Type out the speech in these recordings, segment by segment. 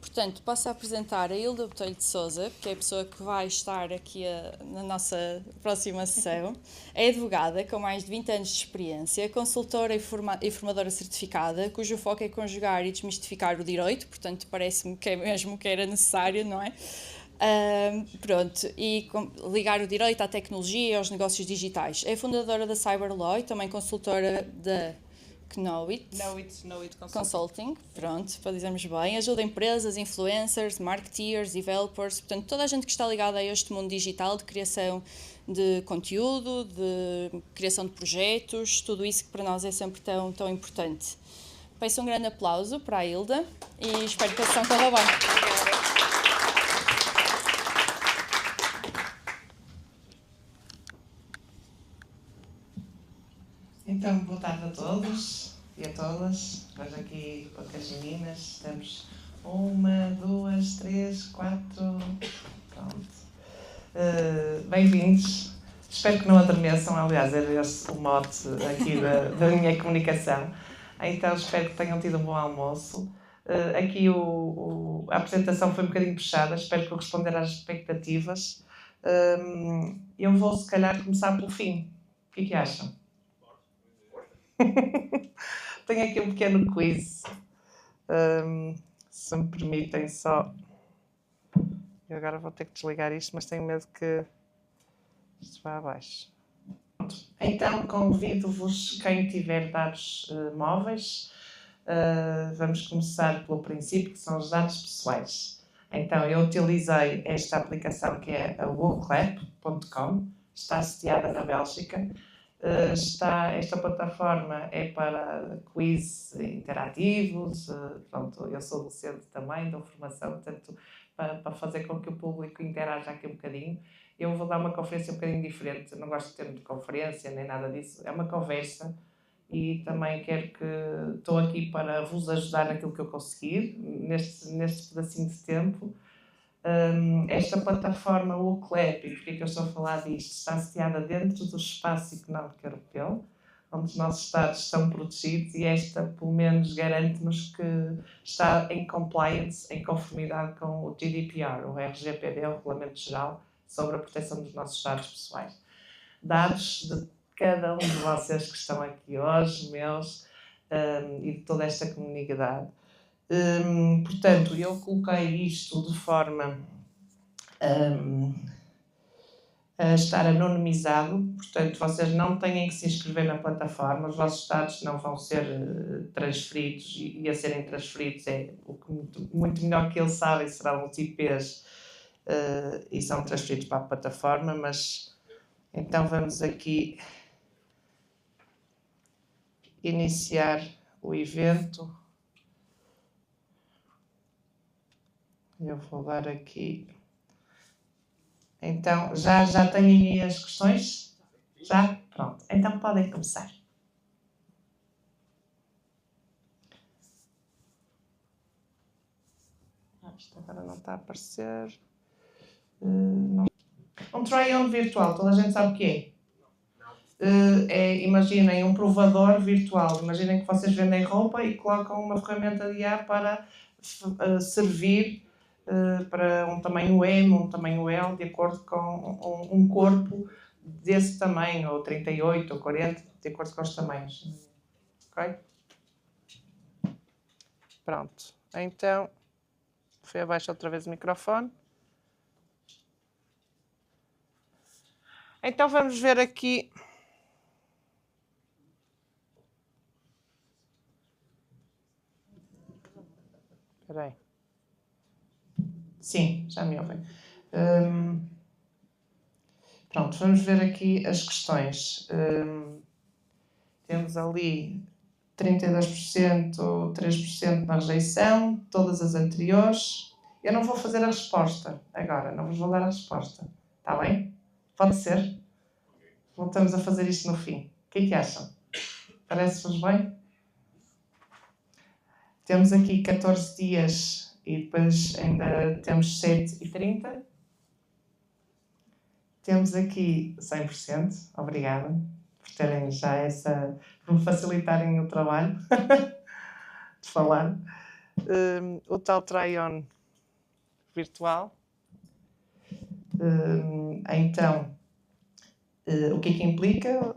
Portanto, passo a apresentar a Hilda Botelho de Sousa, que é a pessoa que vai estar aqui na nossa próxima sessão. É advogada com mais de 20 anos de experiência, consultora e formadora certificada, cujo foco é conjugar e desmistificar o direito, portanto parece-me que é mesmo que era necessário, não é? Ligar o direito à tecnologia e aos negócios digitais. É fundadora da Cyberlaw e também consultora da Knowit Consulting, pronto, para dizermos bem, ajuda empresas, influencers, marketeers, developers, portanto, toda a gente que está ligada a este mundo digital de criação de conteúdo, de criação de projetos, tudo isso que para nós é sempre tão importante. Peço um grande aplauso para a Hilda e espero que a sessão corra bem. Então, boa tarde a todos e a todas. Vejo aqui poucas meninas. Temos 1, 2, 3, 4. Pronto. Bem-vindos. Espero que não adormeçam. Aliás, era esse o mote aqui da minha comunicação. Então, espero que tenham tido um bom almoço. Aqui a apresentação foi um bocadinho puxada. Espero corresponder às expectativas. Eu vou, se calhar, começar pelo fim. O que acham? Tenho aqui um pequeno quiz. Se me permitem só. Eu agora vou ter que desligar isto, mas tenho medo que isto vá abaixo. Pronto. Então, convido-vos, quem tiver dados móveis, vamos começar pelo princípio, que são os dados pessoais. Então, eu utilizei esta aplicação que é a wooclap.com, está sediada na Bélgica. Esta plataforma é para quiz interativos, pronto, eu sou docente também, dou formação, portanto, para fazer com que o público interaja aqui um bocadinho. Eu vou dar uma conferência um bocadinho diferente, não gosto de termo de conferência nem nada disso, é uma conversa e também estou aqui para vos ajudar naquilo que eu conseguir, neste pedacinho de tempo. Esta plataforma WooClap, e porque é que eu estou a falar disto, está sediada dentro do espaço económico europeu, onde os nossos dados estão protegidos e esta, pelo menos, garante-nos que está em compliance, em conformidade com o GDPR, o RGPD, o Regulamento Geral sobre a proteção dos nossos dados pessoais. Dados de cada um de vocês que estão aqui hoje, meus, e de toda esta comunidade. Portanto, eu coloquei isto de forma a estar anonimizado, portanto, vocês não têm que se inscrever na plataforma, os vossos dados não vão ser transferidos e a serem transferidos é o que muito melhor que eles sabem serão os IPs e são transferidos para a plataforma, mas então vamos aqui iniciar o evento. Eu vou dar aqui. Então, já têm aí as questões? Já? Pronto. Então podem começar. Isto agora não está a aparecer. Um try-on virtual, toda a gente sabe o que é? Imaginem um provador virtual. Imaginem que vocês vendem roupa e colocam uma ferramenta de IA para servir para um tamanho M, um tamanho L, de acordo com um corpo desse tamanho, ou 38 ou 40, de acordo com os tamanhos. Ok? Pronto. Então, foi abaixo outra vez o microfone. Então vamos ver aqui. Espera aí. Sim, já me ouvem. Pronto, vamos ver aqui as questões. Temos ali 32%, 3% na rejeição, todas as anteriores. Eu não vou fazer a resposta agora, não vos vou dar a resposta. Está bem? Pode ser? Voltamos a fazer isto no fim. O que é que acham? Parece-vos bem? Temos aqui 14 dias E depois ainda temos 7h30. Temos aqui 100%. Obrigada por terem já por me facilitarem o trabalho de falar. O tal try-on virtual. Então, o que é que implica?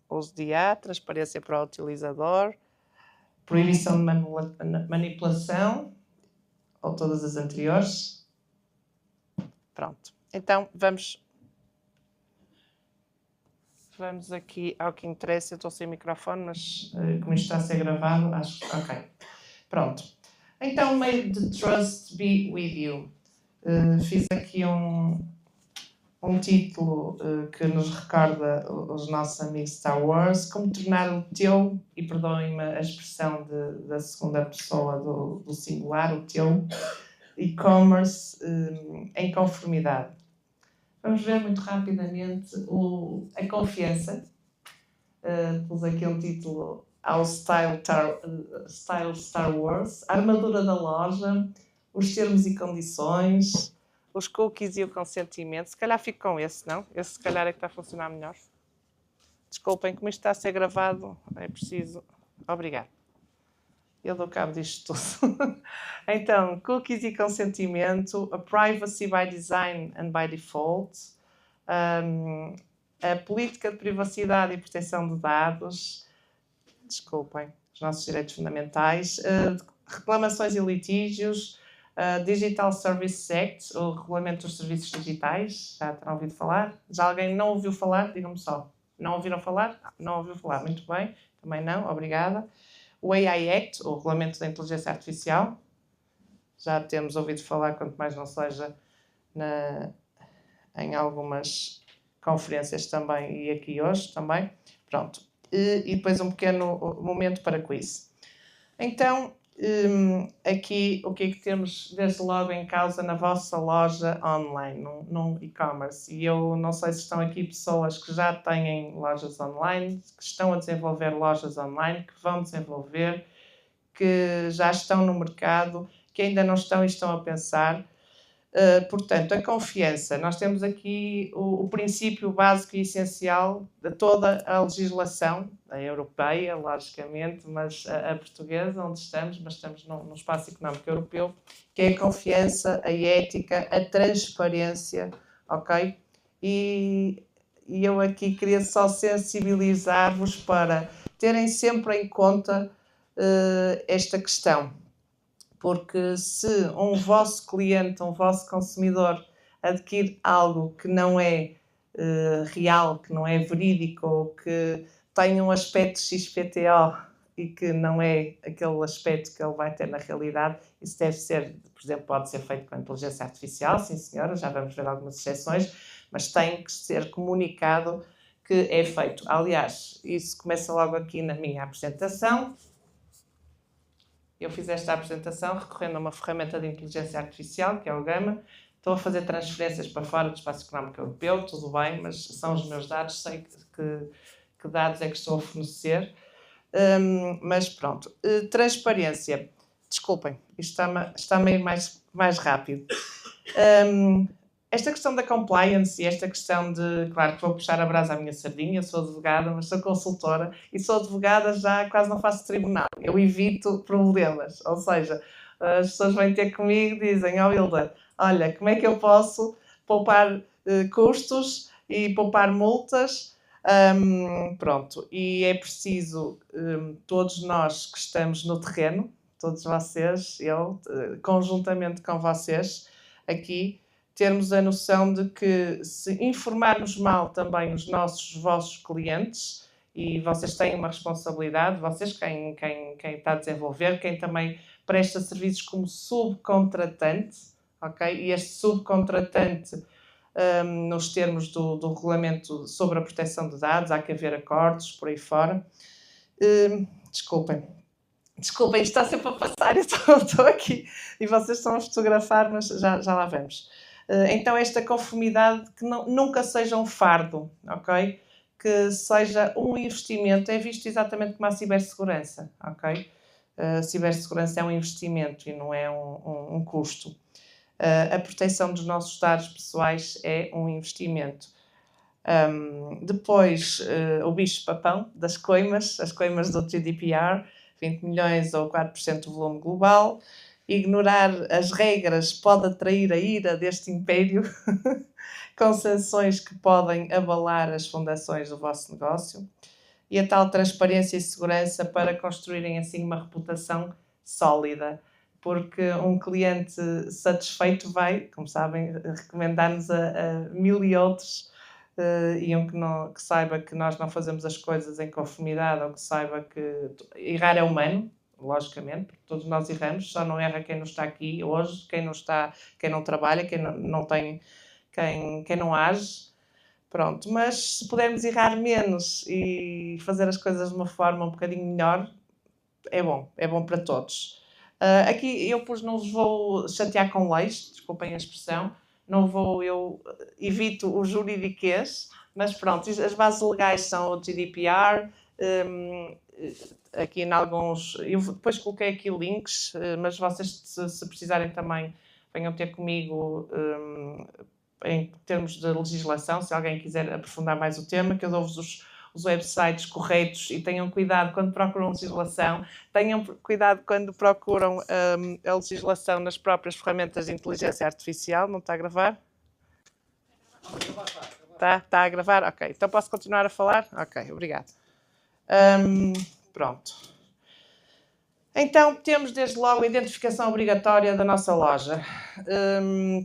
Uso de IA, transparência para o utilizador, proibição de manipulação, ou todas as anteriores. Pronto. Então, vamos aqui ao que interessa. Eu estou sem microfone, mas como isto está a ser gravado, acho que... Ok. Pronto. Então, may the trust be with you. Fiz aqui um título que nos recorda os nossos amigos Star Wars, como tornar o teu, e perdoem-me a expressão da segunda pessoa do singular, o teu, e-commerce em conformidade. Vamos ver muito rapidamente a confiança. Pus aqui um título ao Style Star Wars, a armadura da loja, os termos e condições, os cookies e o consentimento. Se calhar fico com esse, não? Esse se calhar é que está a funcionar melhor. Desculpem, como isto está a ser gravado, é preciso... Obrigado. Eu dou cabo disto tudo. Então, cookies e consentimento, a privacy by design and by default, a política de privacidade e proteção de dados, desculpem, os nossos direitos fundamentais, reclamações e litígios, Digital Services Act, o Regulamento dos Serviços Digitais, já terão ouvido falar? Já alguém não ouviu falar? Digam-me só. Não ouviram falar? Não ouviu falar, muito bem. Também não, obrigada. O AI Act, o Regulamento da Inteligência Artificial, já temos ouvido falar, quanto mais não seja em algumas conferências também e aqui hoje também. Pronto. E depois um pequeno momento para quiz. Então, aqui o que é que temos desde logo em causa na vossa loja online, num e-commerce? E eu não sei se estão aqui pessoas que já têm lojas online, que estão a desenvolver lojas online, que vão desenvolver, que já estão no mercado, que ainda não estão e estão a pensar. Portanto, a confiança. Nós temos aqui o princípio básico e essencial de toda a legislação, a europeia, logicamente, mas a portuguesa, onde estamos, mas estamos num espaço económico europeu, que é a confiança, a ética, a transparência, ok? E eu aqui queria só sensibilizar-vos para terem sempre em conta esta questão. Porque se um vosso cliente, um vosso consumidor adquire algo que não é real, que não é verídico, ou que tem um aspecto XPTO e que não é aquele aspecto que ele vai ter na realidade, isso deve ser, por exemplo, pode ser feito com a inteligência artificial, sim senhora, já vamos ver algumas exceções, mas tem que ser comunicado que é feito. Aliás, isso começa logo aqui na minha apresentação. Eu fiz esta apresentação recorrendo a uma ferramenta de inteligência artificial, que é o Gama. Estou a fazer transferências para fora do espaço económico europeu, tudo bem, mas são os meus dados, sei que dados é que estou a fornecer. Mas pronto. Transparência. Desculpem, isto está meio mais rápido. Esta questão da compliance e esta questão de... Claro que vou puxar a brasa à minha sardinha, eu sou advogada, mas sou consultora e sou advogada já quase não faço tribunal. Eu evito problemas, ou seja, as pessoas vêm ter comigo e dizem: "Oh Hilda, olha, como é que eu posso poupar custos e poupar multas?" Pronto, e é preciso, todos nós que estamos no terreno, todos vocês, eu, conjuntamente com vocês, aqui, termos a noção de que se informarmos mal também os vossos clientes, e vocês têm uma responsabilidade, vocês, quem está a desenvolver, quem também presta serviços como subcontratante, ok? E este subcontratante, nos termos do regulamento sobre a proteção de dados, há que haver acordos por aí fora. Desculpem, isto está sempre a passar, eu estou aqui e vocês estão a fotografar, mas já lá vamos. Então, esta conformidade que nunca seja um fardo, ok? Que seja um investimento, é visto exatamente como a cibersegurança, ok? cibersegurança é um investimento e não é um custo. A proteção dos nossos dados pessoais é um investimento. Depois, o bicho-papão das coimas, as coimas do GDPR, 20 milhões ou 4% do volume global. Ignorar as regras pode atrair a ira deste império com sanções que podem abalar as fundações do vosso negócio. E a tal transparência e segurança para construírem assim uma reputação sólida. Porque um cliente satisfeito vai, como sabem, recomendar-nos a 1000 e outros, e que saiba que nós não fazemos as coisas em conformidade, ou que saiba que errar é humano, logicamente, porque todos nós erramos, só não erra quem não está aqui hoje, quem não trabalha, quem não age. Pronto, mas se pudermos errar menos e fazer as coisas de uma forma um bocadinho melhor, é bom para todos. Aqui eu não vos vou chatear com leis, desculpem a expressão, eu evito o juridiquês, mas pronto, as bases legais são o GDPR, aqui em alguns, eu depois coloquei aqui links, mas vocês se precisarem também venham ter comigo em termos de legislação, se alguém quiser aprofundar mais o tema, que eu dou-vos os websites corretos e tenham cuidado quando procuram legislação, tenham cuidado quando procuram a legislação nas próprias ferramentas de inteligência artificial. Não está a gravar? Está a gravar? Ok. Então posso continuar a falar? Ok, obrigado. Pronto. Então, temos desde logo a identificação obrigatória da nossa loja.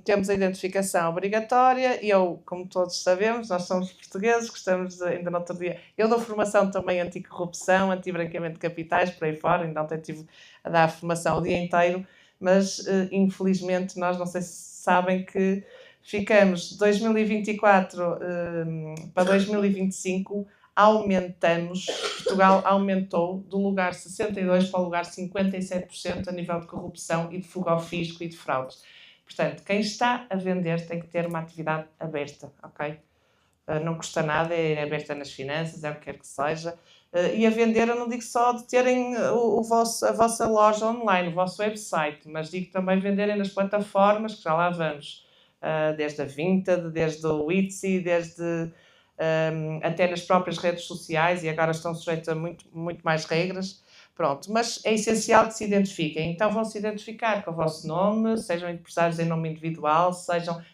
Temos a identificação obrigatória e como todos sabemos, nós somos portugueses, gostamos ainda no outro dia. Eu dou formação também anticorrupção, anti-branqueamento de capitais, por aí fora, ainda ontem estive a dar formação o dia inteiro, mas infelizmente nós não sei se sabem que ficamos de 2024 para 2025. Portugal aumentou do lugar 62 para o lugar 57% a nível de corrupção e de fuga ao fisco e de fraudes. Portanto, quem está a vender tem que ter uma atividade aberta, ok? Não custa nada, é aberta nas finanças, é o que quer que seja. E a vender, eu não digo só de terem a vossa loja online, o vosso website, mas digo também venderem nas plataformas, que já lá vamos. Desde a Vinted, desde o Etsy, até nas próprias redes sociais, e agora estão sujeitos a muito mais regras. Pronto, mas é essencial que se identifiquem. Então vão se identificar com o vosso nome, sejam empresários em nome individual,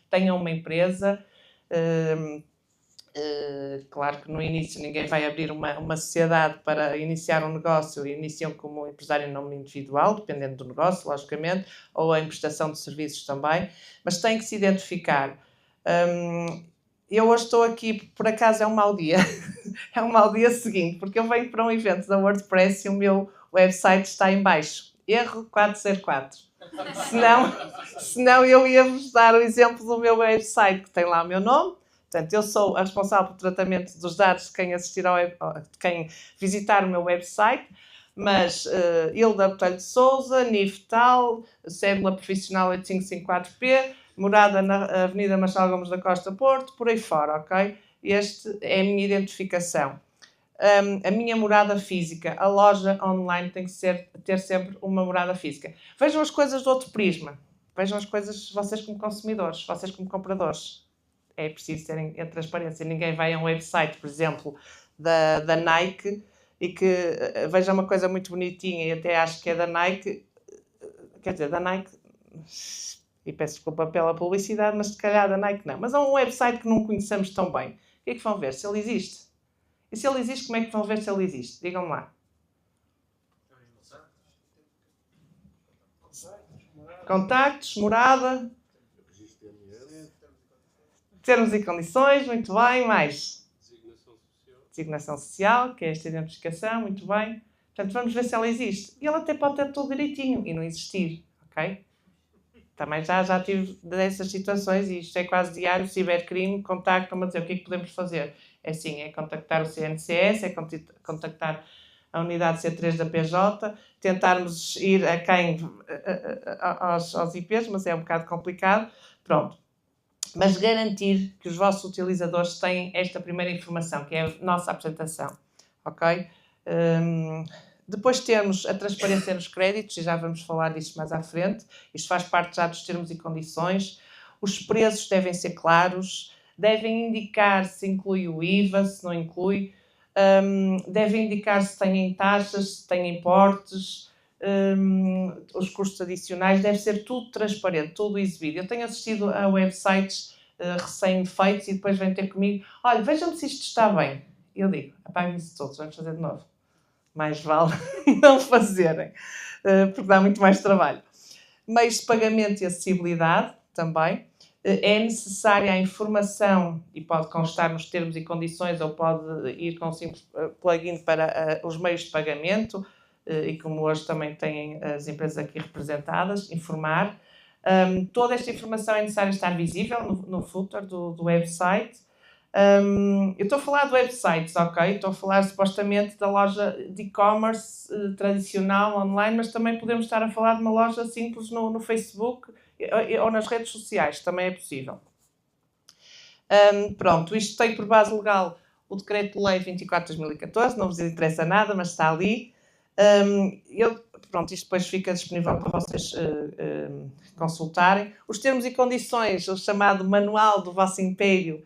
tenham uma empresa. Claro que no início ninguém vai abrir uma sociedade para iniciar um negócio, iniciam como empresário em nome individual, dependendo do negócio, logicamente, ou em prestação de serviços também, mas têm que se identificar. Eu hoje estou aqui, por acaso é um mau dia, é um mau dia seguinte, porque eu venho para um evento da WordPress e o meu website está em baixo, erro 404. Senão eu ia-vos dar o exemplo do meu website, que tem lá o meu nome. Portanto, eu sou a responsável pelo tratamento dos dados de quem visitar o meu website, mas Hilda Botelho de Sousa, NIF tal, cédula profissional 8554P, morada na Avenida Marcelo Gomes da Costa, Porto, por aí fora, ok? Este é a minha identificação. A minha morada física, a loja online tem que ter sempre uma morada física. Vejam as coisas de outro prisma. Vejam as coisas, vocês como consumidores, vocês como compradores. É preciso terem a transparência. Ninguém vai a um website, por exemplo, da Nike e que veja uma coisa muito bonitinha e até acho que é da Nike, quer dizer, da Nike, e peço desculpa pela publicidade, mas se calhar da Nike não. Mas há um website que não conhecemos tão bem. O que é que vão ver? Se ele existe. E se ele existe, como é que vão ver se ele existe? Digam lá. Contactos, morada. Termos e condições, muito bem. Mais. Designação social, que é esta identificação, muito bem. Portanto, vamos ver se ela existe. E ela até pode ter tudo direitinho e não existir, ok? Também já tive dessas situações e isto é quase diário, cibercrime, contactam-me a dizer o que é que podemos fazer. É sim, é contactar o CNCS, é contactar a unidade C3 da PJ, tentarmos ir aos IPs, mas é um bocado complicado. Pronto. Mas garantir que os vossos utilizadores têm esta primeira informação, que é a nossa apresentação. Ok? Depois temos a transparência nos créditos, e já vamos falar disto mais à frente. Isto faz parte já dos termos e condições. Os preços devem ser claros, devem indicar se inclui o IVA, se não inclui, devem indicar se têm taxas, se têm importes, os custos adicionais, deve ser tudo transparente, tudo exibido. Eu tenho assistido a websites recém-feitos e depois vêm ter comigo, olha, vejam se isto está bem. Eu digo, apaguem isso todos, vamos fazer de novo. Mais vale não fazerem, porque dá muito mais trabalho. Meios de pagamento e acessibilidade também. É necessária a informação, e pode constar nos termos e condições, ou pode ir com um simples plugin para os meios de pagamento, e como hoje também têm as empresas aqui representadas, informar. Toda esta informação é necessária estar visível no footer do website. Eu estou a falar de websites, ok? Estou a falar supostamente da loja de e-commerce tradicional, online, mas também podemos estar a falar de uma loja simples no Facebook ou nas redes sociais, também é possível. Pronto, isto tem por base legal o Decreto-Lei 24/2014, não vos interessa nada, mas está ali. Pronto, isto depois fica disponível para vocês consultarem. Os termos e condições, o chamado Manual do Vosso Império,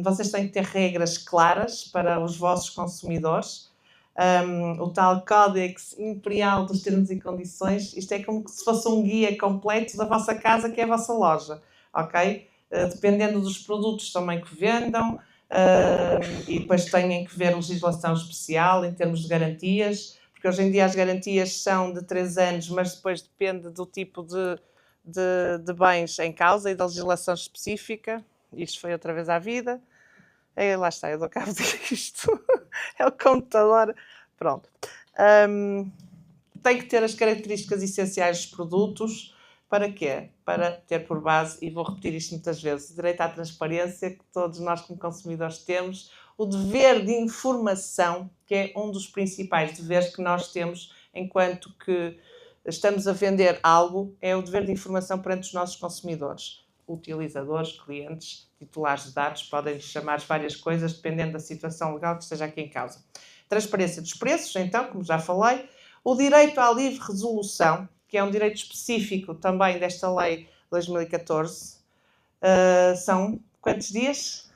vocês têm que ter regras claras para os vossos consumidores. O tal Códex Imperial dos Termos e Condições, isto é como se fosse um guia completo da vossa casa, que é a vossa loja, ok? Dependendo dos produtos também que vendam, e depois têm que ver legislação especial em termos de garantias, porque hoje em dia as garantias são de 3 anos, mas depois depende do tipo de bens em causa e da legislação específica. Isto foi outra vez à vida. Lá está, eu dou cabo disto. É o computador. Pronto. Tem que ter as características essenciais dos produtos. Para quê? Para ter por base, e vou repetir isto muitas vezes, o direito à transparência, que todos nós como consumidores temos, o dever de informação, que é um dos principais deveres que nós temos enquanto que estamos a vender algo, é o dever de informação perante os nossos consumidores. Utilizadores, clientes, titulares de dados, podem chamar várias coisas, dependendo da situação legal que esteja aqui em causa. Transparência dos preços, então, como já falei. O direito à livre resolução, que é um direito específico também desta lei 2014. São quantos dias?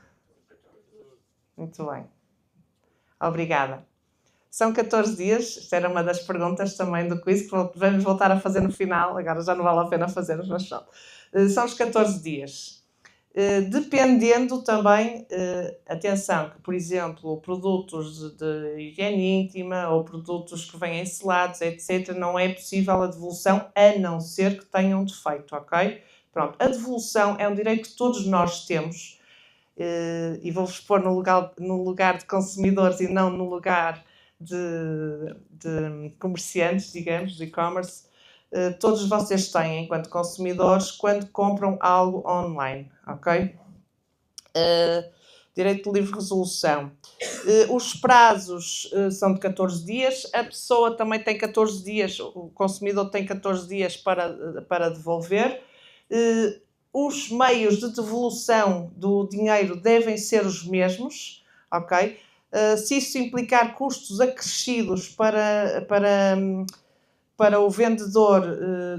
Muito bem. Obrigada. São 14 dias, esta era uma das perguntas também do quiz, que vamos voltar a fazer no final, agora já não vale a pena fazermos, mas são os 14 dias. Dependendo também, atenção, que por exemplo, produtos de higiene íntima ou produtos que vêm selados, etc., não é possível a devolução, a não ser que tenham defeito, ok? Pronto, a devolução é um direito que todos nós temos, e vou-vos pôr no lugar de consumidores e não no lugar de comerciantes, digamos, de e-commerce. Todos vocês têm, enquanto consumidores, quando compram algo online, ok? Direito de livre resolução. Os prazos são de 14 dias, a pessoa também tem 14 dias, o consumidor tem 14 dias para devolver. Os meios de devolução do dinheiro devem ser os mesmos, ok? Se isso implicar custos acrescidos para o vendedor,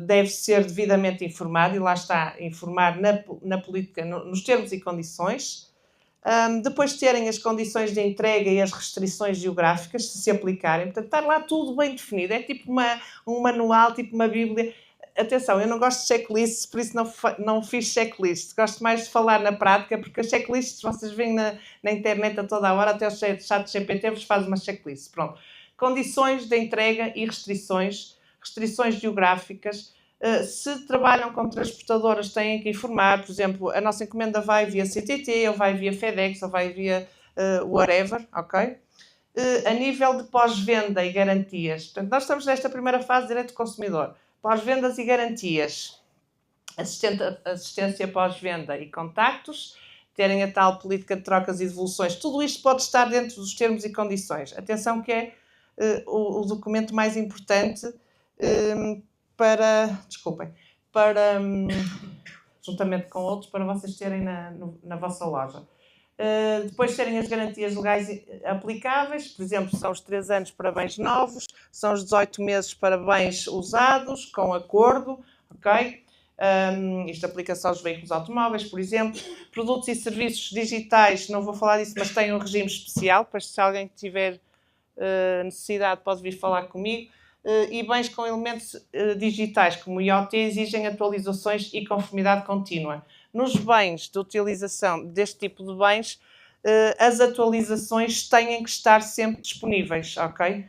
deve ser devidamente informado, e lá está, informar na política, nos termos e condições. Depois terem as condições de entrega e as restrições geográficas, se aplicarem. Portanto, está lá tudo bem definido. É tipo um manual, tipo uma bíblia. Atenção, eu não gosto de checklists, por isso não fiz checklists. Gosto mais de falar na prática, porque as checklists vocês veem na internet a toda a hora, até o chat GPT vos faz uma checklist. Pronto. Condições de entrega e restrições geográficas. Se trabalham com transportadoras, têm que informar, por exemplo, a nossa encomenda vai via CTT, ou vai via FedEx, ou vai via whatever, ok? A nível de pós-venda e garantias. Portanto, nós estamos nesta primeira fase de direito do consumidor. Pós-vendas e garantias. Assistência pós-venda e contactos. Terem a tal política de trocas e devoluções. Tudo isto pode estar dentro dos termos e condições. Atenção que é o documento mais importante juntamente com outros, para vocês terem na vossa loja. Depois terem as garantias legais aplicáveis, por exemplo, são os 3 anos para bens novos, são os 18 meses para bens usados, com acordo, ok? Isto aplica-se aos veículos automóveis, por exemplo. Produtos e serviços digitais, não vou falar disso, mas tem um regime especial, para se alguém tiver necessidade pode vir falar comigo. E bens com elementos digitais, como IoT, exigem atualizações e conformidade contínua. Nos bens de utilização deste tipo de bens, as atualizações têm que estar sempre disponíveis, ok?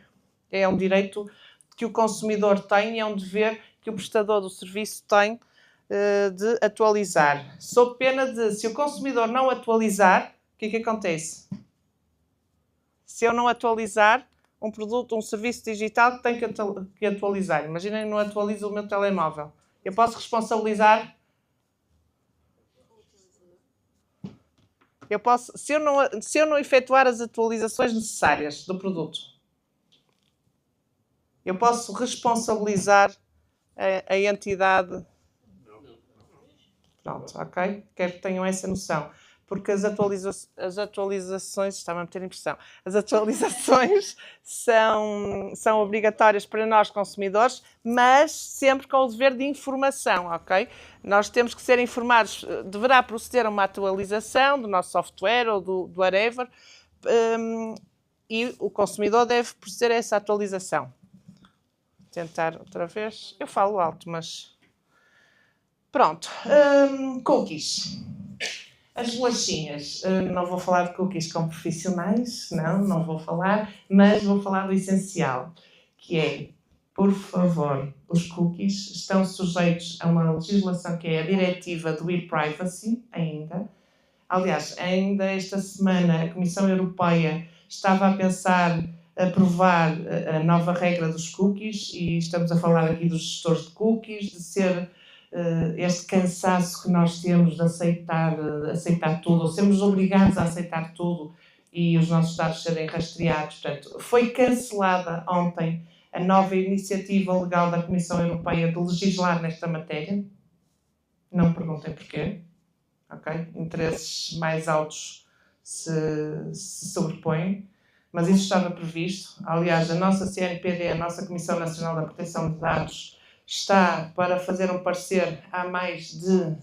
É um direito que o consumidor tem e é um dever que o prestador do serviço tem de atualizar. Sob pena de, se o consumidor não atualizar, o que é que acontece? Se eu não atualizar um produto, um serviço digital que tem que atualizar. Imaginem que não atualizo o meu telemóvel. Eu posso responsabilizar... se eu não efetuar as atualizações necessárias do produto, eu posso responsabilizar a entidade. Pronto, ok? Quero que tenham essa noção. Porque as atualizações, estava a meter impressão, as atualizações são obrigatórias para nós consumidores, mas sempre com o dever de informação, ok? Nós temos que ser informados, deverá proceder a uma atualização do nosso software ou do whatever, e o consumidor deve proceder a essa atualização. Vou tentar outra vez, eu falo alto, mas... Pronto, cookies. As bolachinhas, não vou falar de cookies com profissionais, não vou falar, mas vou falar do essencial, que é, por favor, os cookies estão sujeitos a uma legislação que é a diretiva do e-privacy, ainda. Aliás, ainda esta semana a Comissão Europeia estava a pensar aprovar a nova regra dos cookies, e estamos a falar aqui dos gestores de cookies, de ser... este cansaço que nós temos de aceitar tudo, ou sermos obrigados a aceitar tudo e os nossos dados serem rastreados. Portanto, foi cancelada ontem a nova iniciativa legal da Comissão Europeia de legislar nesta matéria. Não me perguntem porquê. Okay? Interesses mais altos se sobrepõem, mas isso estava previsto. Aliás, a nossa CNPD, a nossa Comissão Nacional da Proteção de Dados, está para fazer um parecer há mais de...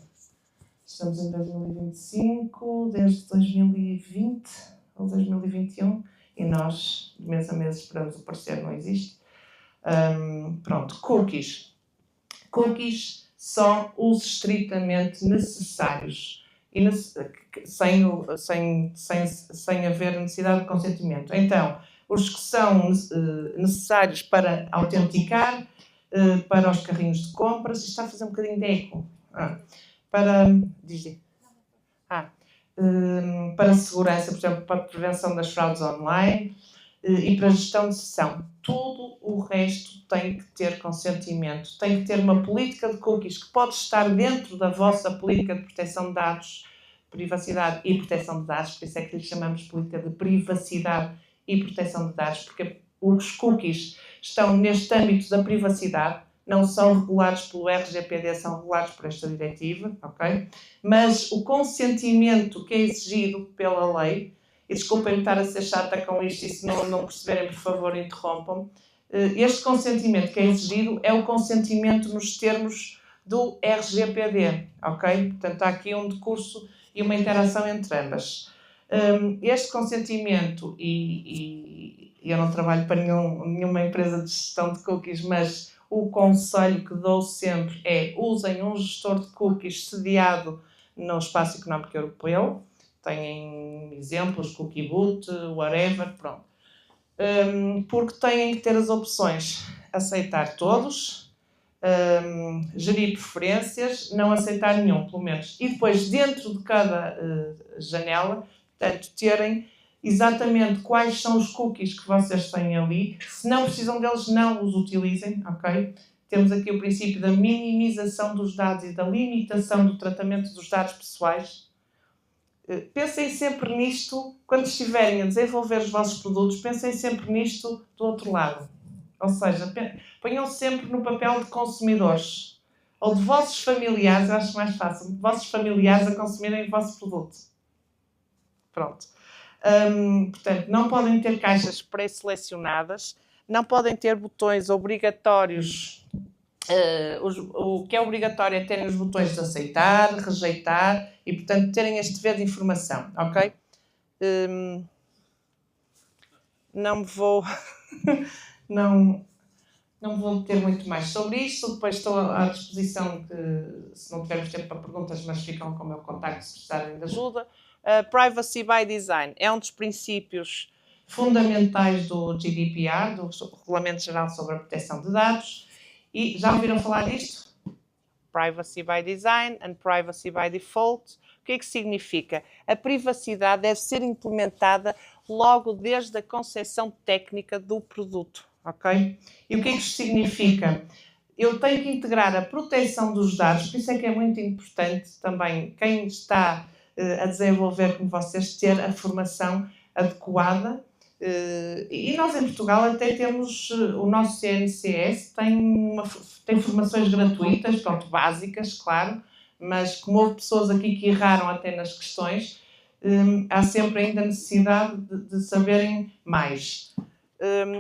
Estamos em 2025, desde 2020 ou 2021, e nós, de mês a mês, esperamos o parecer, não existe. Pronto, cookies. Cookies são os estritamente necessários, e sem haver necessidade de consentimento. Então, os que são necessários para autenticar, para os carrinhos de compras, isto está a fazer um bocadinho de eco. Para segurança, por exemplo, para a prevenção das fraudes online e para a gestão de sessão. Tudo o resto tem que ter consentimento. Tem que ter uma política de cookies que pode estar dentro da vossa política de proteção de dados, privacidade e proteção de dados, por isso é que lhe chamamos política de privacidade e proteção de dados, porque os cookies estão neste âmbito da privacidade, não são regulados pelo RGPD, são regulados por esta diretiva, ok? Mas o consentimento que é exigido pela lei, e desculpem-me estar a ser chata com isto, e se não perceberem, por favor, interrompam-me, este consentimento que é exigido é o consentimento nos termos do RGPD, ok? Portanto, há aqui um decurso e uma interação entre ambas. Este consentimento, e eu não trabalho para nenhuma empresa de gestão de cookies, mas o conselho que dou sempre é: usem um gestor de cookies sediado no Espaço Económico Europeu. Têm exemplos, Cookieboot, whatever, pronto. Porque têm que ter as opções: aceitar todos, gerir preferências, não aceitar nenhum, pelo menos. E depois, dentro de cada janela, portanto, terem exatamente quais são os cookies que vocês têm ali. Se não precisam deles, não os utilizem, ok? Temos aqui o princípio da minimização dos dados e da limitação do tratamento dos dados pessoais. Pensem sempre nisto, quando estiverem a desenvolver os vossos produtos, pensem sempre nisto do outro lado. Ou seja, ponham sempre no papel de consumidores. Ou de vossos familiares, eu acho mais fácil, de vossos familiares a consumirem o vosso produto. Pronto. Portanto, não podem ter caixas pré-selecionadas, não podem ter botões obrigatórios. O que é obrigatório é terem os botões de aceitar, rejeitar e, portanto, terem este dever de informação, ok? Não vou ter muito mais sobre isto, depois estou à disposição se não tivermos tempo para perguntas, mas ficam com o meu contacto se precisarem de ajuda. Privacy by Design é um dos princípios fundamentais do GDPR, do Regulamento Geral sobre a Proteção de Dados, e já ouviram falar disto? Privacy by Design and Privacy by Default. O que é que significa? A privacidade deve ser implementada logo desde a concepção técnica do produto, ok? E o que é que isto significa? Eu tenho que integrar a proteção dos dados, por isso é que é muito importante também quem está a desenvolver com vocês ter a formação adequada. E nós em Portugal até temos, o nosso CNCS tem formações gratuitas, pronto, básicas, claro, mas como houve pessoas aqui que erraram até nas questões, há sempre ainda necessidade de saberem mais.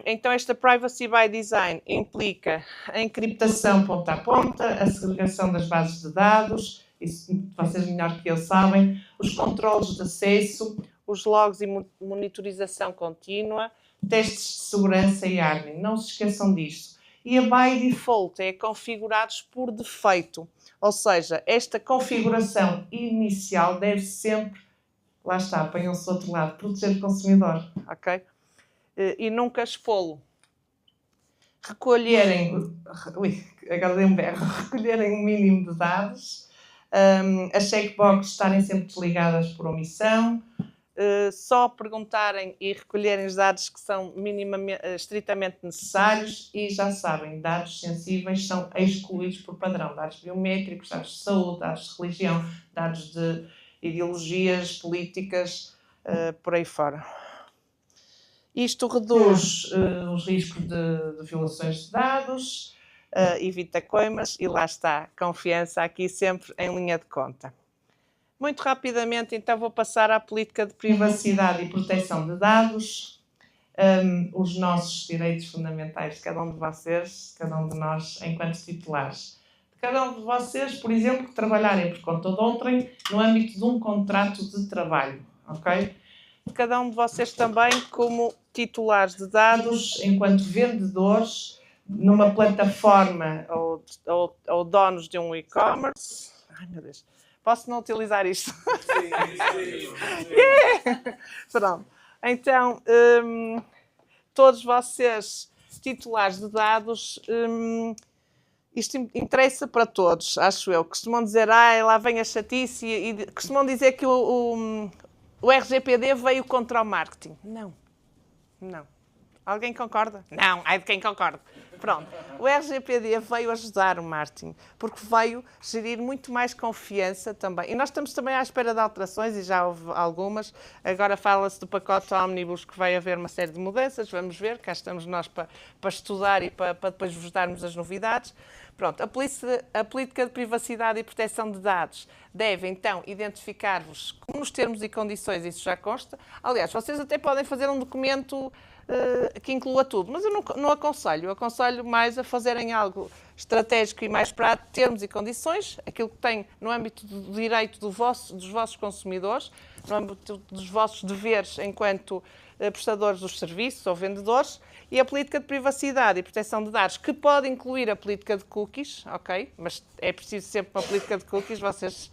Então esta Privacy by Design implica a encriptação ponta a ponta, a segregação das bases de dados, isso vocês melhor que eu sabem, os controles de acesso, os logs e monitorização contínua, testes de segurança e hardening. Não se esqueçam disto. E a by default é configurados por defeito. Ou seja, esta configuração inicial deve sempre, lá está, apanham-se do outro lado, proteger o consumidor, ok? E nunca expô-lo. Recolherem o mínimo de dados, as checkboxes estarem sempre desligadas por omissão, só perguntarem e recolherem os dados que são estritamente necessários e já sabem, dados sensíveis são excluídos por padrão, dados biométricos, dados de saúde, dados de religião, dados de ideologias políticas, por aí fora. Isto reduz os riscos de violações de dados, evita coimas e lá está, confiança aqui sempre em linha de conta. Muito rapidamente, então, vou passar à política de privacidade e proteção de dados, os nossos direitos fundamentais de cada um de vocês, cada um de nós, enquanto titulares. De cada um de vocês, por exemplo, que trabalharem por conta de outrem no âmbito de um contrato de trabalho, ok? De cada um de vocês também como titulares de dados, enquanto vendedores, numa plataforma ou donos de um e-commerce. Ai, meu Deus. Posso não utilizar isto? Sim. Yeah! Pronto. Então, todos vocês, titulares de dados, isto interessa para todos, acho eu. Costumam dizer, lá vem a chatice, e costumam dizer que o RGPD veio contra o marketing. Não. Alguém concorda? Não, ai de quem concorda. Pronto. O RGPD veio ajudar o marketing, porque veio gerir muito mais confiança também. E nós estamos também à espera de alterações, e já houve algumas. Agora fala-se do pacote Omnibus, que vai haver uma série de mudanças. Vamos ver, cá estamos nós para estudar e para depois vos darmos as novidades. Pronto, a política de privacidade e proteção de dados deve, então, identificar-vos nos termos e condições, isso já consta. Aliás, vocês até podem fazer um documento que inclua tudo, mas eu não aconselho. Eu aconselho mais a fazerem algo estratégico e mais para termos e condições, aquilo que tem no âmbito do direito dos vossos consumidores, no âmbito dos vossos deveres enquanto prestadores dos serviços ou vendedores, e a política de privacidade e proteção de dados, que pode incluir a política de cookies, ok? Mas é preciso sempre uma política de cookies, vocês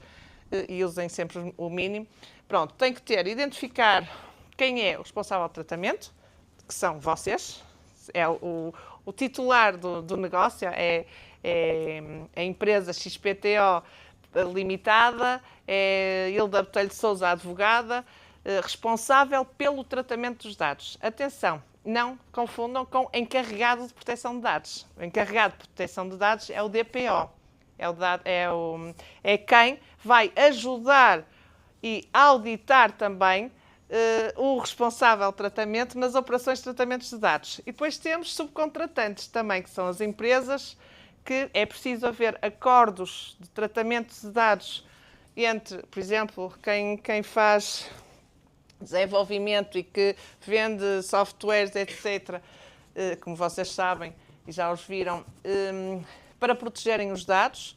usem sempre o mínimo. Pronto, tem que identificar quem é o responsável do tratamento, que são vocês, é o titular do negócio, é a empresa XPTO Limitada, é Hilda Botelho de Sousa, advogada, responsável pelo tratamento dos dados. Atenção, não confundam com encarregado de proteção de dados. O encarregado de proteção de dados é o DPO, é quem vai ajudar e auditar também o responsável de tratamento nas operações de tratamento de dados. E depois temos subcontratantes também, que são as empresas que é preciso haver acordos de tratamento de dados entre, por exemplo, quem faz desenvolvimento e que vende softwares, etc., como vocês sabem e já os viram, para protegerem os dados.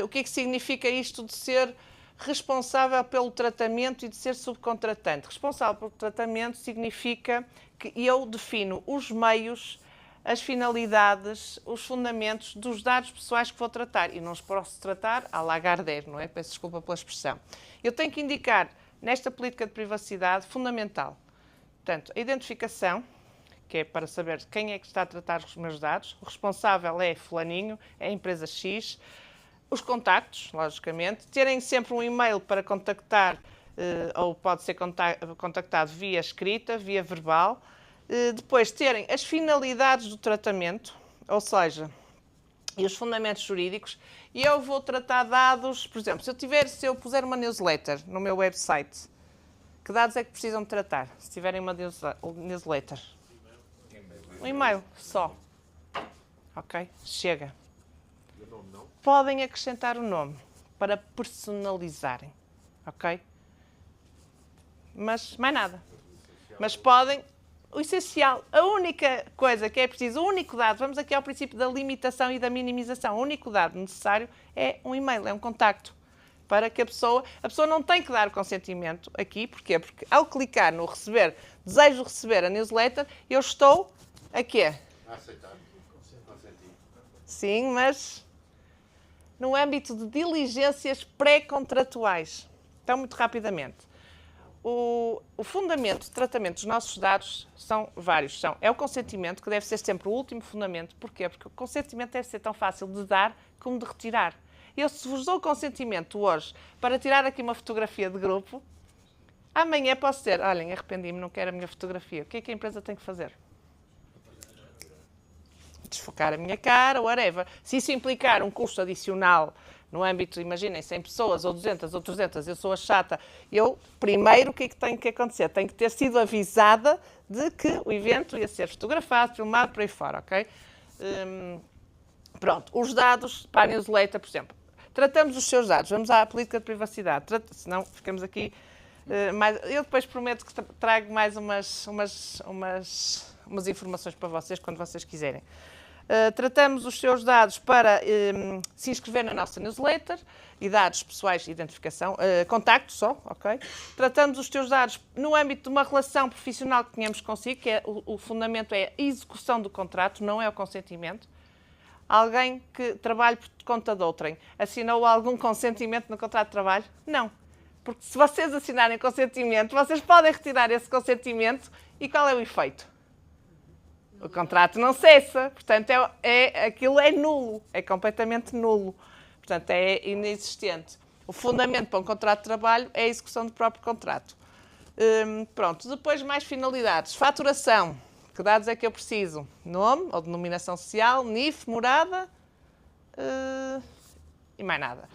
O que é que significa isto de ser responsável pelo tratamento e de ser subcontratante? Responsável pelo tratamento significa que eu defino os meios, as finalidades, os fundamentos dos dados pessoais que vou tratar. E não os posso tratar à Lagardère, não é? Peço desculpa pela expressão. Eu tenho que indicar, nesta política de privacidade, fundamental. Portanto, a identificação, que é para saber quem é que está a tratar os meus dados. O responsável é fulaninho, é a empresa X. Os contactos, logicamente. Terem sempre um e-mail para contactar, ou pode ser contactado via escrita, via verbal. Depois terem as finalidades do tratamento, ou seja, e os fundamentos jurídicos. E eu vou tratar dados, por exemplo, se eu puser uma newsletter no meu website, que dados é que precisam de tratar? Se tiverem uma newsletter? Um e-mail só. Ok? Chega. Podem acrescentar o nome para personalizarem. Ok? Mas mais nada. Mas podem... O essencial, a única coisa que é preciso, o único dado, vamos aqui ao princípio da limitação e da minimização, o único dado necessário é um e-mail, é um contacto. Para que a pessoa não tem que dar o consentimento aqui. Porquê? Porque ao clicar no receber, desejo receber a newsletter, eu estou a quê? A aceitar. Consentir. Sim, mas no âmbito de diligências pré-contratuais. Então, muito rapidamente. O fundamento de tratamento dos nossos dados são vários. É o consentimento, que deve ser sempre o último fundamento. Porquê? Porque o consentimento deve ser tão fácil de dar como de retirar. Eu, se vos dou o consentimento hoje para tirar aqui uma fotografia de grupo, amanhã posso dizer, olhem, arrependi-me, não quero a minha fotografia. O que é que a empresa tem que fazer? Desfocar a minha cara, whatever. Se isso implicar um custo adicional no âmbito, imaginem, 100 pessoas, ou 200, ou 300, eu sou a chata, eu, primeiro, o que é que tem que acontecer? Tenho que ter sido avisada de que o evento ia ser fotografado, filmado, por aí fora, ok? Pronto, os dados para a newsletter, por exemplo. Tratamos os seus dados, vamos à política de privacidade, senão ficamos aqui mais... Eu depois prometo que trago mais umas informações para vocês, quando vocês quiserem. Tratamos os seus dados para se inscrever na nossa newsletter e dados pessoais, identificação, contacto só, ok? Tratamos os teus dados no âmbito de uma relação profissional que tenhamos consigo, que é o fundamento é a execução do contrato, não é o consentimento. Alguém que trabalhe por conta de outrem assinou algum consentimento no contrato de trabalho? Não. Porque se vocês assinarem consentimento, vocês podem retirar esse consentimento e qual é o efeito? O contrato não cessa, portanto, aquilo é nulo, é completamente nulo, portanto, é inexistente. O fundamento para um contrato de trabalho é a execução do próprio contrato. Pronto, depois mais finalidades. Faturação, que dados é que eu preciso? Nome ou denominação social, NIF, morada e mais nada.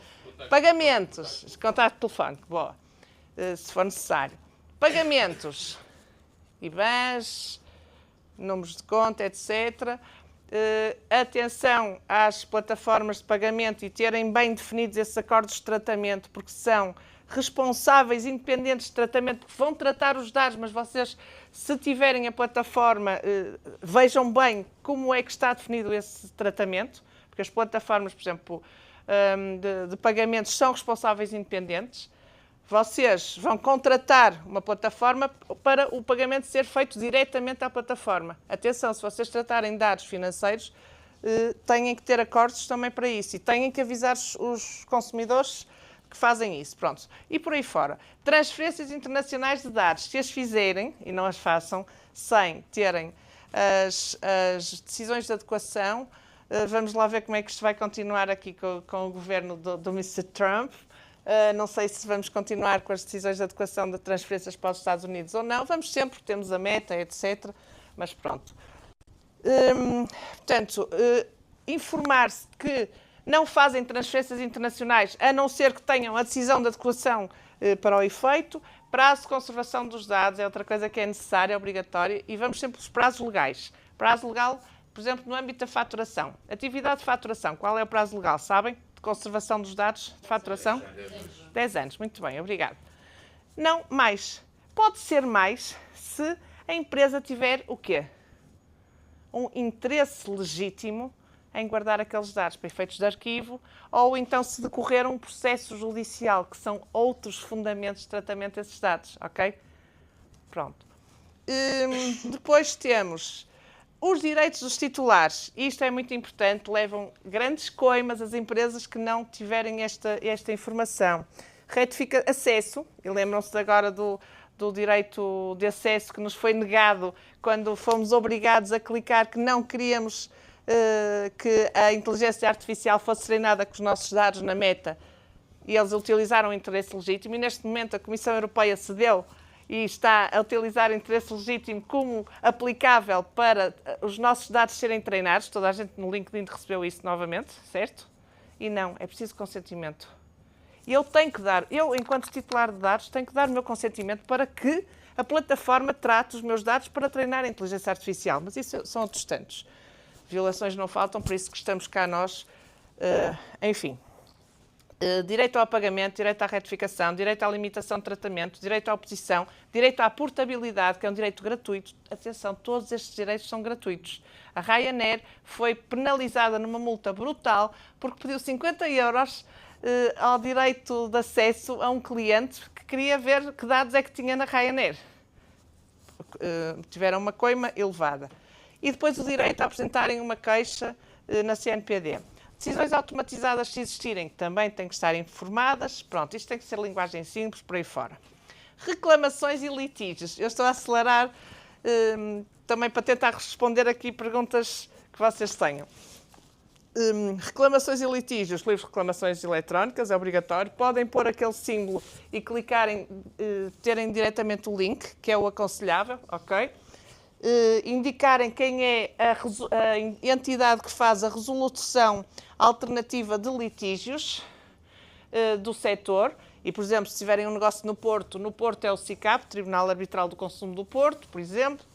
Pagamentos, contato telefónico, boa, se for necessário. Pagamentos, IBANs, números de conta, etc. Atenção às plataformas de pagamento e terem bem definidos esses acordos de tratamento, porque são responsáveis independentes de tratamento, porque vão tratar os dados, mas vocês, se tiverem a plataforma, vejam bem como é que está definido esse tratamento, porque as plataformas, por exemplo, de pagamentos são responsáveis independentes. Vocês vão contratar uma plataforma para o pagamento ser feito diretamente à plataforma. Atenção, se vocês tratarem dados financeiros, têm que ter acordos também para isso e têm que avisar os consumidores que fazem isso. Pronto. E por aí fora. Transferências internacionais de dados, se as fizerem, e não as façam, sem terem as decisões de adequação, vamos lá ver como é que isto vai continuar aqui com o governo do Mr. Trump. Não sei se vamos continuar com as decisões de adequação de transferências para os Estados Unidos ou não. Vamos sempre, temos a meta, etc. Mas pronto. Portanto, informar-se que não fazem transferências internacionais, a não ser que tenham a decisão de adequação para o efeito. Prazo de conservação dos dados é outra coisa que é necessária, é obrigatória. E vamos sempre pelos prazos legais. Prazo legal, por exemplo, no âmbito da faturação. Atividade de faturação, qual é o prazo legal? Sabem? De conservação dos dados de faturação? 10 anos. Muito bem, obrigado. Não mais. pode ser mais se a empresa tiver o quê? Um interesse legítimo em guardar aqueles dados para efeitos de arquivo, ou então se decorrer um processo judicial, que são outros fundamentos de tratamento desses dados, ok? Pronto. Depois temos os direitos dos titulares. Isto é muito importante, levam grandes coimas as empresas que não tiverem esta informação. Retifica acesso, e lembram-se agora do direito de acesso que nos foi negado quando fomos obrigados a clicar que não queríamos que a inteligência artificial fosse treinada com os nossos dados na Meta, e eles utilizaram o interesse legítimo, e neste momento a Comissão Europeia cedeu e está a utilizar o interesse legítimo como aplicável para os nossos dados serem treinados. Toda a gente no LinkedIn recebeu isso novamente, certo? E não, é preciso consentimento. E eu, enquanto titular de dados, tenho que dar o meu consentimento para que a plataforma trate os meus dados para treinar a inteligência artificial. Mas isso são outros tantos. Violações não faltam, por isso que estamos cá nós. Enfim. Direito ao pagamento, direito à retificação, direito à limitação de tratamento, direito à oposição, direito à portabilidade, que é um direito gratuito. Atenção, todos estes direitos são gratuitos. A Ryanair foi penalizada numa multa brutal porque pediu 50 euros ao direito de acesso a um cliente que queria ver que dados é que tinha na Ryanair. Tiveram uma coima elevada. E depois o direito a apresentarem uma queixa na CNPD. Decisões automatizadas, se existirem, também têm que estar informadas. Pronto, isto tem que ser linguagem simples, por aí fora. Reclamações e litígios. Eu estou a acelerar também para tentar responder aqui perguntas que vocês tenham. Reclamações e litígios, livros de reclamações eletrónicas, é obrigatório. Podem pôr aquele símbolo e clicarem, terem diretamente o link, que é o aconselhável, ok? Indicarem quem é a entidade que faz a resolução alternativa de litígios do setor. E, por exemplo, se tiverem um negócio no Porto é o CICAP, Tribunal Arbitral do Consumo do Porto, por exemplo.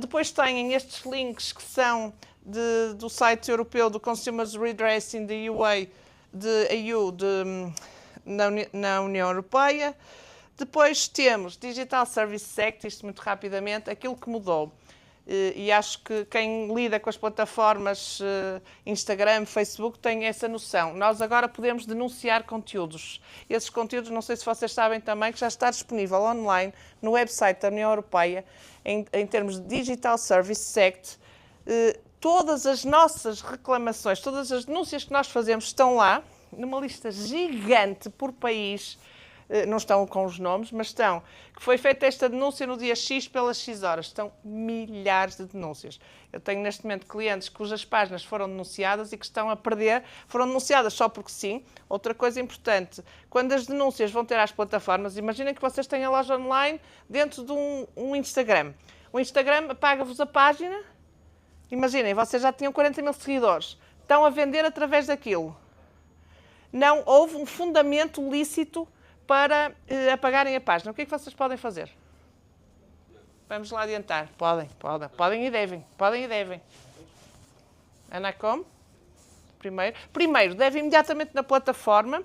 Depois têm estes links que são do site europeu do Consumers Redress in the UA, na União Europeia. Depois temos Digital Services Act, isto muito rapidamente, aquilo que mudou. E acho que quem lida com as plataformas Instagram, Facebook, tem essa noção. Nós agora podemos denunciar conteúdos. Esses conteúdos, não sei se vocês sabem também, que já está disponível online no website da União Europeia, em termos de Digital Services Act. Todas as nossas reclamações, todas as denúncias que nós fazemos estão lá, numa lista gigante por país. Não estão com os nomes, mas estão. Que foi feita esta denúncia no dia X pelas X horas. Estão milhares de denúncias. Eu tenho neste momento clientes cujas páginas foram denunciadas e que estão a perder. Foram denunciadas só porque sim. Outra coisa importante, quando as denúncias vão ter às plataformas, imaginem que vocês têm a loja online dentro de um Instagram. O Instagram apaga-vos a página. Imaginem, vocês já tinham 40 mil seguidores. Estão a vender através daquilo. Não houve um fundamento lícito para apagarem a página. O que é que vocês podem fazer? Vamos lá adiantar. Podem e devem. Ana, como? Primeiro, deve imediatamente na plataforma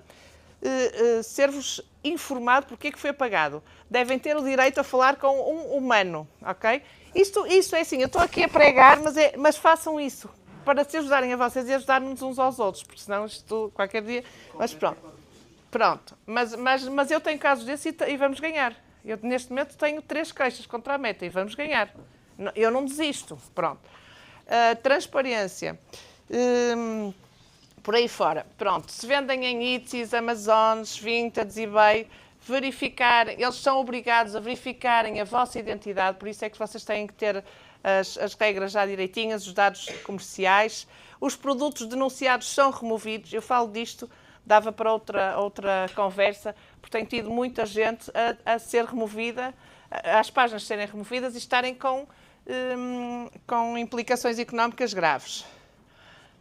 ser-vos informado porque é que foi apagado. Devem ter o direito a falar com um humano, ok? Isso é assim, eu estou aqui a pregar, mas façam isso para se ajudarem a vocês e ajudar-nos uns aos outros, porque senão isto qualquer dia... Mas pronto. Mas eu tenho casos desses e vamos ganhar. Eu neste momento tenho 3 queixas contra a Meta e vamos ganhar. Eu não desisto. Pronto. Transparência. Por aí fora. Pronto. Se vendem em Etsy, Amazones, Vinted, eBay, eles são obrigados a verificarem a vossa identidade, por isso é que vocês têm que ter as regras já direitinhas, os dados comerciais. Os produtos denunciados são removidos. Eu falo disto, dava para outra conversa, porque tem tido muita gente a ser removida, as páginas serem removidas e estarem com implicações económicas graves.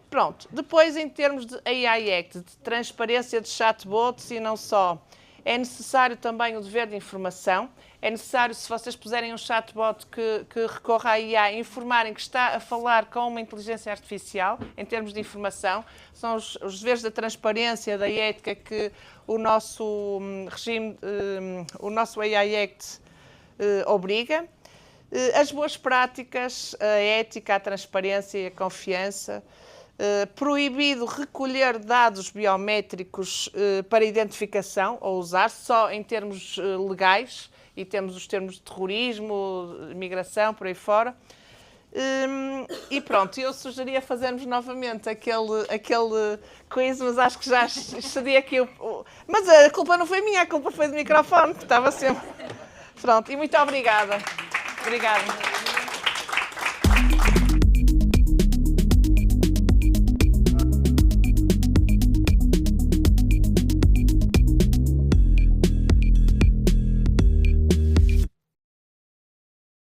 Pronto. Depois, em termos de AI Act, de transparência de chatbots e não só, é necessário também o dever de informação. É necessário, se vocês puserem um chatbot que recorra à IA, informarem que está a falar com uma inteligência artificial, em termos de informação. São os deveres da transparência, da ética que o nosso regime, o nosso AI Act obriga. As boas práticas, a ética, a transparência e a confiança. Proibido recolher dados biométricos para identificação ou usar só em termos legais, e temos os termos de terrorismo, migração, por aí fora. E pronto, eu sugeria fazermos novamente aquele quiz, mas acho que já excedi aqui Mas a culpa não foi minha, a culpa foi do microfone, que estava sempre... Pronto, e muito obrigada. Obrigada.